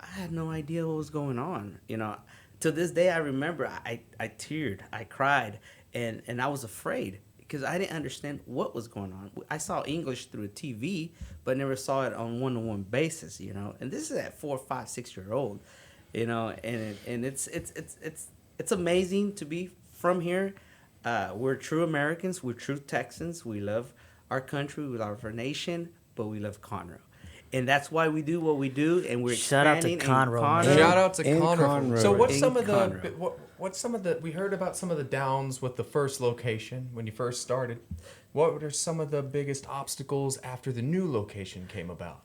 I had no idea what was going on. You know, to this day, I remember I teared, I cried, and I was afraid because I didn't understand what was going on. I saw English through a TV, but never saw it on one-to-one basis. You know, and this is at 4, 5, 6-year-old. You know, and it's amazing to be from here. We're true Americans. We're true Texans. We love our country. We love our nation, but we love Conroe. And that's why we do what we do, and we're Shout out to expanding in Conroe, man. Shout out to In Conroe. Conroe. So what's In some of Conroe. what's some of the we heard about some of the downs with the first location when you first started. What were some of the biggest obstacles after the new location came about?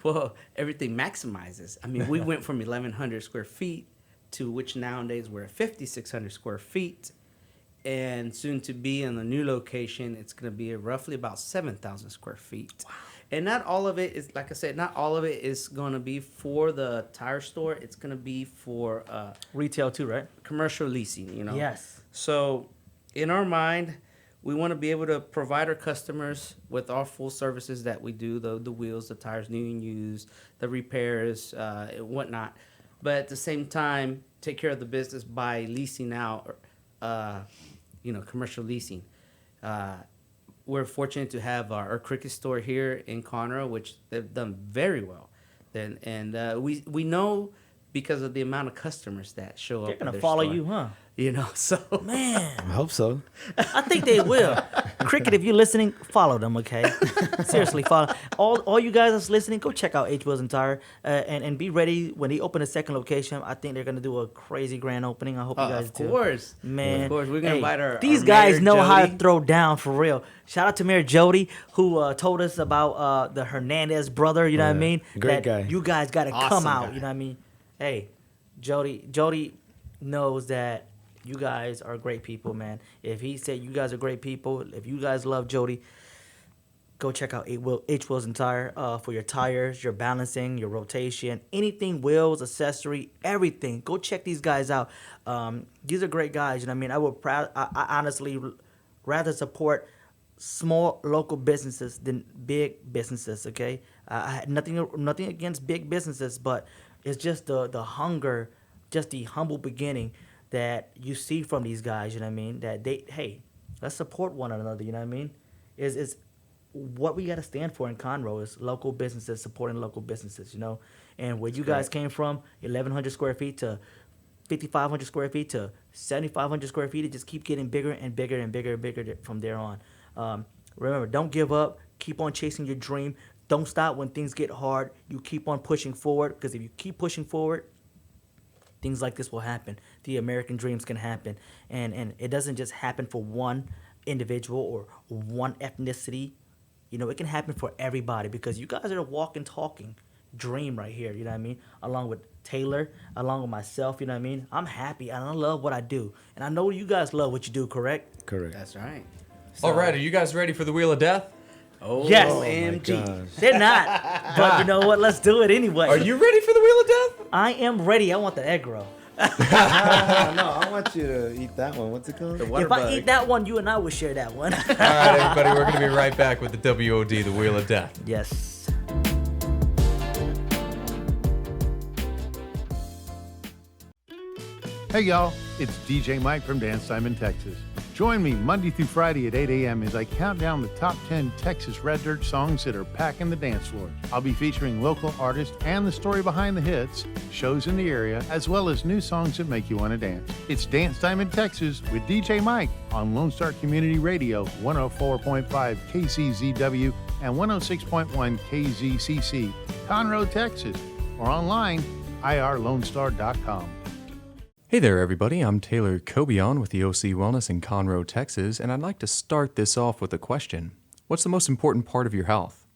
Well, everything maximizes. I mean, we went from 1,100 square feet to which nowadays we're at 5,600 square feet. And soon to be in the new location, it's going to be roughly about 7,000 square feet. Wow. And not all of it is, like I said, not all of it is going to be for the tire store. It's going to be for Retail too, right? commercial leasing, you know? Yes. So in our mind, we want to be able to provide our customers with our full services that we do, the wheels, the tires, new and used, the repairs, and whatnot. But at the same time, take care of the business by leasing out, commercial leasing. We're fortunate to have our Cricket store here in Conroe, which they've done very well. And we know because of the amount of customers that show up. They're at gonna their follow store. you, huh? You know, so Man, I hope so. I think they will. Cricket, if you're listening, follow them, okay? Seriously, follow. All you guys that's listening, go check out H Wheels and Tire and be ready when they open a second location. I think they're gonna do a crazy grand opening. I hope you guys of do. course, Man, of course, we're gonna invite these our guys Mayor know how to Jody. throw down for real. Shout out to Mayor Jody who told us about the Hernandez brother. You know what I mean? Great That guy. You guys got to come Awesome out. guy. You know what I mean? Hey, Jody knows that you guys are great people, man. If he said you guys are great people, if you guys love Jody, go check out H Wheels and Tire for your tires, your balancing, your rotation, anything, wheels, accessory, everything. Go check these guys out. These are great guys. You know what I mean? I honestly rather support small local businesses than big businesses. Okay, I had nothing against big businesses, but it's just the hunger, just the humble beginning that you see from these guys, you know what I mean? That hey, let's support one another, you know what I mean? Is what we got to stand for in Conroe is local businesses supporting local businesses, you know? And where you guys came from, 1,100 square feet to 5,500 square feet to 7,500 square feet, it just keep getting bigger and bigger and bigger and bigger from there on. Remember, don't give up. Keep on chasing your dream. Don't stop when things get hard. You keep on pushing forward, because if you keep pushing forward, things like this will happen. The American dreams can happen. And it doesn't just happen for one individual or one ethnicity. You know, it can happen for everybody, because you guys are the walking, talking dream right here, you know what I mean? Along with Taylor, along with myself, you know what I mean? I'm happy and I love what I do. And I know you guys love what you do, correct? Correct. That's right. All right, are you guys ready for the Wheel of Death? Oh, Yes. OMG. They're not. But you know what? Let's do it anyway. Are you ready for the Wheel of Death? I am ready. I want the egg roll. No, I want you to eat that one. What's it called? The water If I bug. eat that one, you and I will share that one. All right, everybody, we're going to be right back with the WOD, the Wheel of Death. Yes. Hey y'all, it's DJ Mike from Dance Time in Texas. Join me Monday through Friday at 8 a.m. as I count down the top 10 Texas Red Dirt songs that are packing the dance floors. I'll be featuring local artists and the story behind the hits, shows in the area, as well as new songs that make you want to dance. It's Dance Time in Texas with DJ Mike on Lone Star Community Radio, 104.5 KCZW and 106.1 KZCC, Conroe, Texas, or online, irlonestar.com. Hey there, everybody. I'm Taylor Cobion with the OC Wellness in Conroe, Texas, and I'd like to start this off with a question. What's the most important part of your health?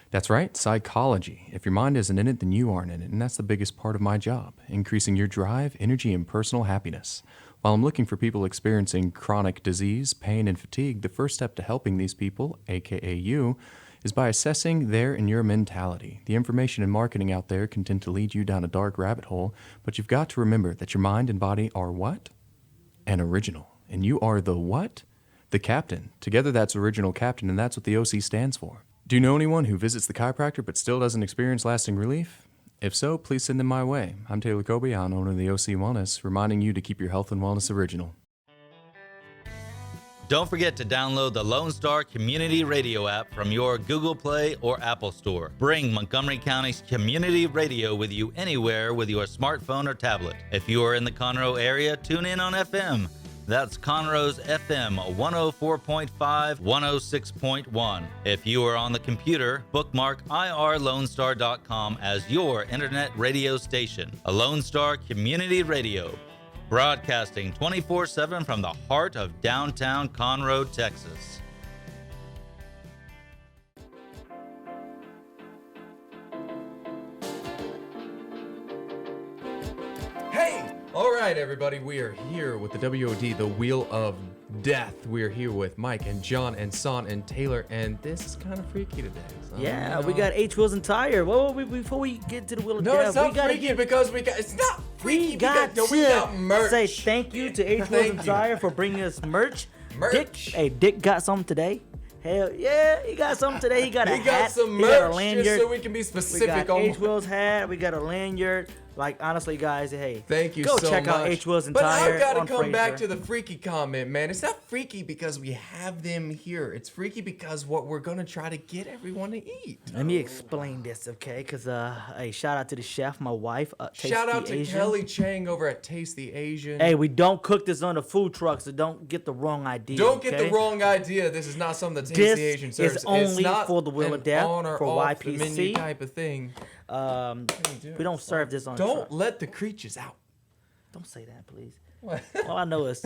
That's right, psychology. If your mind isn't in it, then you aren't in it, and that's the biggest part of my job, increasing your drive, energy, and personal happiness. While I'm looking for people experiencing chronic disease, pain, and fatigue, the first step to helping these people, aka you, is by assessing their and your mentality. The information and marketing out there can tend to lead you down a dark rabbit hole, but you've got to remember that your mind and body are what? An original. And you are the what? The captain. Together that's original captain, and that's what the OC stands for. Do you know anyone who visits the chiropractor but still doesn't experience lasting relief? If so, please send them my way. I'm Taylor Cobion, owner of the OC Wellness, reminding you to keep your health and wellness original. Don't forget to download the Lone Star Community Radio app from your Google Play or Apple Store. Bring Montgomery County's community radio with you anywhere with your smartphone or tablet. If you are in the Conroe area, tune in on FM. That's Conroe's FM 104.5, 106.1. If you are on the computer, bookmark irlonestar.com as your internet radio station. A Lone Star Community Radio. Broadcasting 24/7 from the heart of downtown Conroe, Texas. Hey! All right, everybody, we are here with the WOD, the Wheel of Death. We are here with Mike and John and Son and Taylor, and this is kind of freaky today. So, Yeah, you know. we got H Wheels and Tire. Whoa, before we get to the Wheel of No, Death, it's not we gotta freaky because we got. It's not freaky we got because we got merch. say thank you to H Wheels Thank and you. Tire for bringing us merch. Merch. Dick got something today. Hell yeah, he got something today. He got a He got hat. some he got a merch lanyard. just so we can be We specific got on. H Wheels hat. We got a lanyard. Like honestly, guys, hey, Thank you go so check much. out H Wheels and But Tire. I've got to on come back Fraser. to the freaky comment, man. It's not freaky because we have them here. It's freaky because what we're gonna try to get everyone to eat. Let me explain this, okay? Because, hey, shout out to the chef, my wife. Shout out Tasty to Asian. Kelly Chang over at Taste the Asian. Hey, we don't cook this on the food truck, so don't get the wrong idea. Don't get the okay? wrong idea. This is not something that Taste This the Asian is serves. only it's not for the Wheel of an Death, on or for off the YPC. menu type of thing. We don't serve this on the Don't truck. let the creatures out. Don't say that, please. All I know is,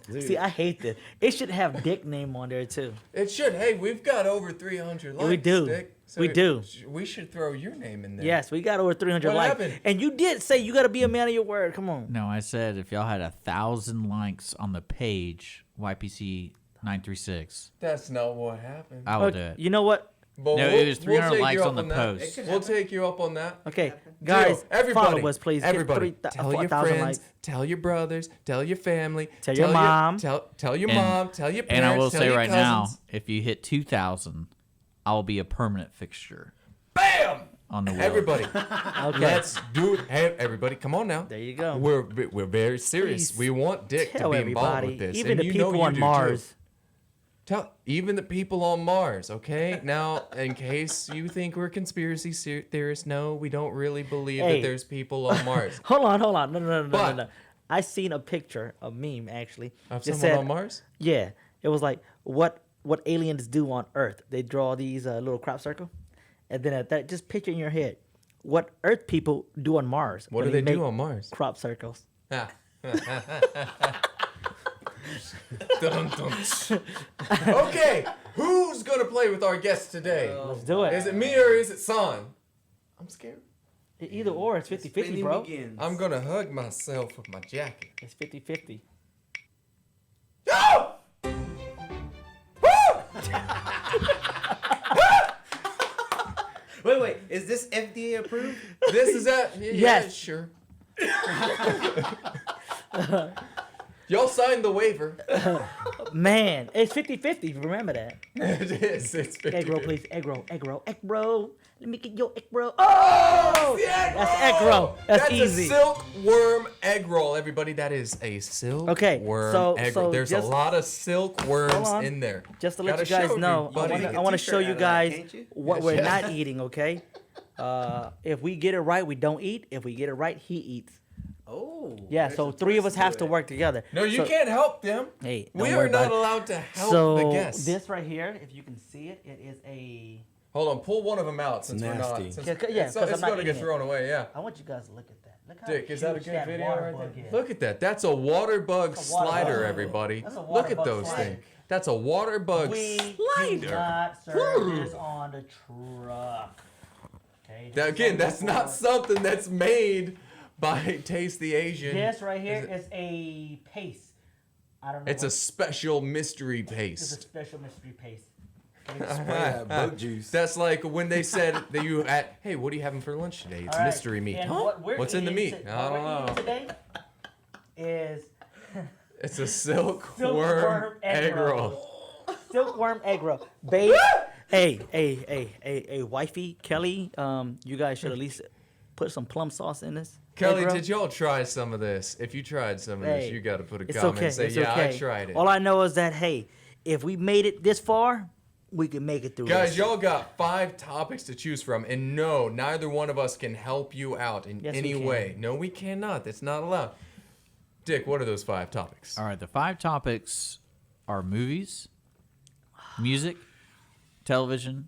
see, I hate this. It should have Dick name on there too. It should. Hey, we've got over 300 likes. We do. Dick. We do. We should throw your name in there. Yes, we got over 300 What likes. happened? And you did say you got to be a man of your word. Come on. No, I said if y'all had 1,000 likes on the page, YPC 936, That's not what happened. I would do it. You know what? But No, it was 300 take you likes up on the that. post. We'll take you up on that. Okay, guys, everybody, follow us, please. Everybody, Get tell your 4,000 friends, likes. tell your brothers, tell your family, Tell your mom. tell your And- mom, tell your parents, And I will tell say your right cousins. now, if you hit 2,000, I'll be a permanent fixture. Bam! on the wheel. Everybody, Okay. let's do it. Hey, everybody, come on now. There you go. We're very serious. Please we want Dick to Tell be involved everybody, with this. even and the you know people you on do, Mars. Too. Tell even the people on Mars, okay? Now, in case you think we're conspiracy theorists, no, we don't really believe Hey. that there's people on Mars. Hold on. No. But- No. I seen a picture, a meme actually. Of that someone on Mars? Yeah, it was like what aliens do on Earth. They draw these little crop circle, and then at that, just picture in your head what Earth people do on Mars. What when do they do make on Mars? Crop circles. Dun, dun. Okay, who's gonna play with our guest today? Let's do it. Is it me or is it San? I'm scared. Either or, it's 50-50, Spinning bro. begins. I'm gonna hug myself with my jacket. It's 50-50. Yo! Wait. Is this FDA approved? This is that? Yeah, Yes. sure. Y'all signed the waiver. Man, it's 50-50. Remember that. It is. It's 50. Egg roll, please. Egg roll. Let me get your egg roll. Oh! The egg That's roll! egg roll. That's a easy. silkworm egg roll, everybody. That is a silkworm Okay, egg roll. There's just- a lot of Hold silkworms on. in there. Just to let Gotta you guys show know, everybody. I want to show you guys can't you? what we're not eating, okay? If we get it right, we don't eat. If we get it right, he eats. Oh. Yeah, there's so a 3 of twist us have it. to work together. No, you So- can't help them. Hey, we don't are worry not about it. allowed to help So the guests. this right here, if you can see it, it is a. Hold on, pull one of them out since we're not. Nasty. Since Yeah, 'cause I'm it's not going to get eating it. thrown away. Yeah. I want you guys to look at that. Look how Dick, is that a huge good video water right bug there? is. Look at that. That's a water bug That's a water slider, bug. everybody. That's a water Look at bug those slider. things. That's a water bug We slider. do not serve this on the truck. Okay. Now, this is again, on that's the not board. something that's made by Taste the Asian. This right here Is is a paste. I don't know. It's a what- special mystery It's a paste. special mystery paste. that bug juice. That's like when they said that you at, hey, what are you having for lunch today? It's All right, mystery meat. and Huh? what we're What's in the eating meat? to- I what don't we're know. eating today is It's a silkworm silkworm egg roll. silkworm egg roll. Babe, hey, wifey, Kelly, you guys should at least put some plum sauce in this. Kelly, egg roll. did y'all try some of this? If you tried some of this, Hey, you got to put a It's comment okay. and say, It's yeah, okay. I tried it. All I know is that hey, if we made it this far, we can make it through. Guys, this. y'all got 5 topics to choose from, and no, neither one of us can help you out in Yes, we any can. way. No, we cannot. That's not allowed. Dick, what are those 5 topics? All right, the 5 topics are movies, music, television,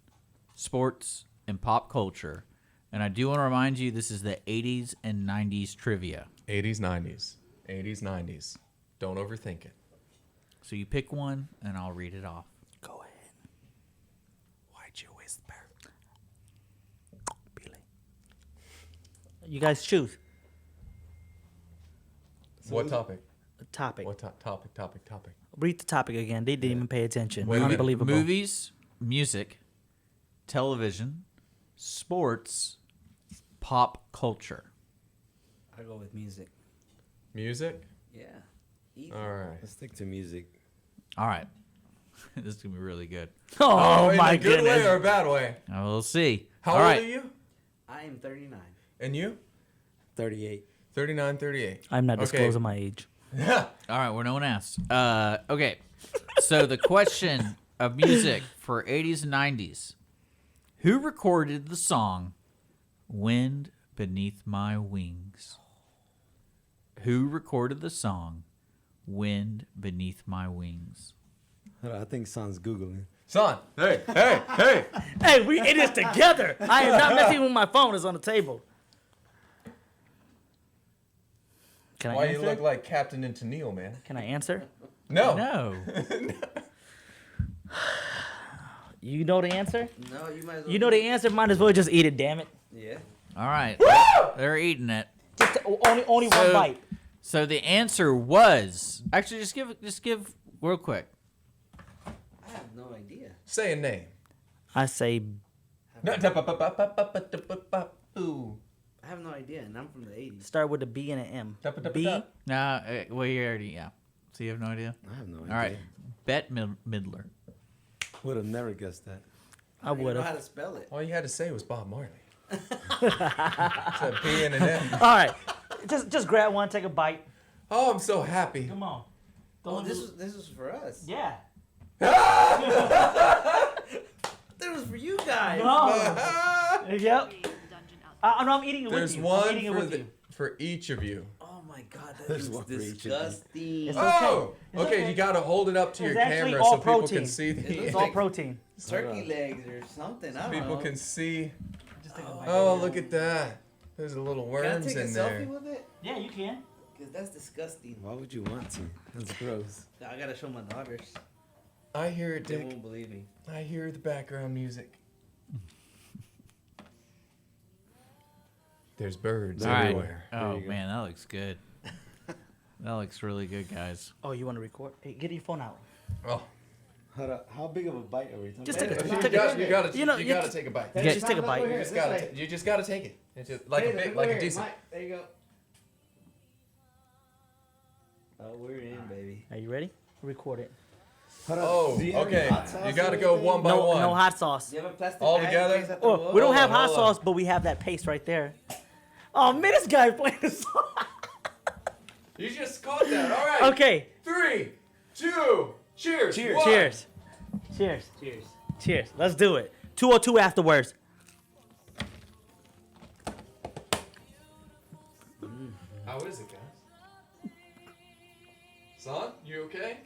sports, and pop culture. And I do want to remind you, this is the 80s and 90s trivia. 80s, 90s. 80s, 90s. Don't overthink it. So you pick one, and I'll read it off. Go ahead. Why'd you whisper? Billy. You guys choose What topic? a topic. What topic? Read the topic again. They didn't even pay attention. Wait a minute. Unbelievable. Movies, music, television, sports, pop culture. I go with music. Music? Yeah. Easy. All right. Let's stick to music. All right. This is going to be really good. Oh, in my a good goodness. way or a bad way? We'll see. How All old right. are you? I am 39. And you? 38. 39, 38. I'm not Okay. disclosing my age. All right, where no one asked. Okay, so the question of music for 80s and 90s. Who recorded the song Wind Beneath My Wings? Who recorded the song Wind Beneath My Wings? I think San's Googling. Son, hey. Hey, we in this together. I am not messing with my phone. It's on the table. Can I Why you answer? look like Captain and Tennille, man? Can I answer? No. No. You know the answer? No, you might as well. You know the answer? Might as well just eat it, damn it. Yeah. All right. They're eating it. Just only one So- bite. So the answer was actually just give real quick. I have no idea. Say a name. I say Ooh. I have no idea, and I'm from the 80s. start with a B and an M. B. Nah, well you already So you have no idea. I have no idea. All right, Bette Midler. Would have never guessed that. I don't even would know how have. to spell it. All you had to say was Bob Marley. It's a P and an M. All right, just grab one, take a bite. Oh, I'm so happy. Come on. Oh, this was for us. Yeah. That was for you guys. No. Yep. I'm eating it with There's you. I'm one eating it with you. for each of you. Oh my god, that There's is one for each of you. disgusting. It's Oh, It's okay. okay. You gotta hold it up to It's your actually camera all so people protein. can see It the. It's all protein. Turkey legs or something. I don't People know. can see. Just take a bite. Oh, look at that. There's a little Can I worms take a in selfie there. with it? Yeah, you can. Cause that's disgusting. Why would you want to? That's gross. I gotta show my daughters. I hear it, They Dick. won't believe me. I hear the background music. There's birds All right. everywhere. Oh man, that looks good. That looks really good, guys. Oh, you want to record? Hey, get your phone out. Oh, Hold up. How big of a bite are we talking Just about? take a- you take gotta, a- you gotta, you know, you you gotta just- take a bite. Yeah, just take a bite. You just gotta, you just gotta take it. It's just like a big, like a decent. There you go. Oh, we're in, baby. Are you ready? Record it. Hold up. Oh, Do you have any okay. hot sauce You or gotta go anything? one by No, one. no hot sauce. Do you have a plastic All bag together? in case I have to Oh, roll? we don't Hold have on, hot hold on. sauce, but we have that paste right there. Oh man, this guy playing the song. You just caught that. All right. Okay. 3, 2, cheers. Cheers. One. Cheers. Cheers. Cheers. Cheers. Let's do it. 202 afterwards. How is it, guys? Son, you okay?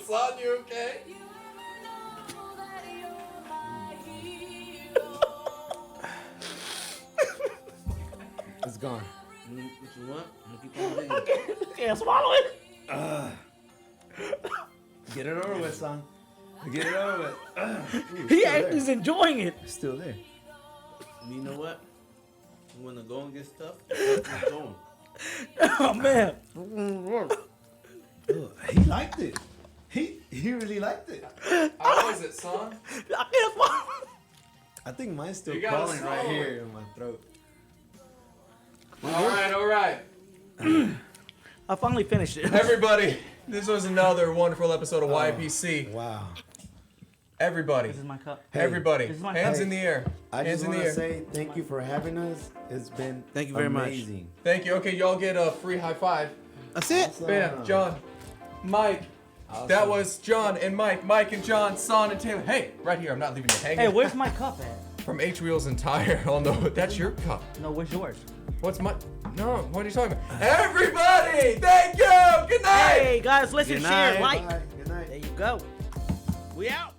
Son, you okay? It's gone. What you want? I'm gonna keep on digging. Can't swallow it. Get it over with, son. Get it over with. He actually is enjoying it. It's still there. You know what? When the going gets tough, it's going. Oh man. He liked it. He really liked it. How was it, son? I can't swallow it. I think mine's still You gotta crawling right swallow here it. in my throat. All right, all right. I finally finished it. Everybody, this was another wonderful episode of YPC. Wow. Everybody, This is my cup. everybody, This is my hands cup. in the air. I Hands just in the want to air. say thank you for having us. It's been Thank you very much. amazing. Thank you. Okay, y'all get a free high five. That's it. Awesome. Bam, John, Mike. Awesome. That was John and Mike. Mike and John, Son and Taylor. Hey, right here. I'm not leaving you hanging. Hey, where's my cup at? From H Wheels and Tire. Oh no, that's your cup. No, where's yours? What's my? No, what are you talking about? Everybody, thank you. Good night. Hey guys, listen, Good share, night. like. Bye. Good night. There you go. We out.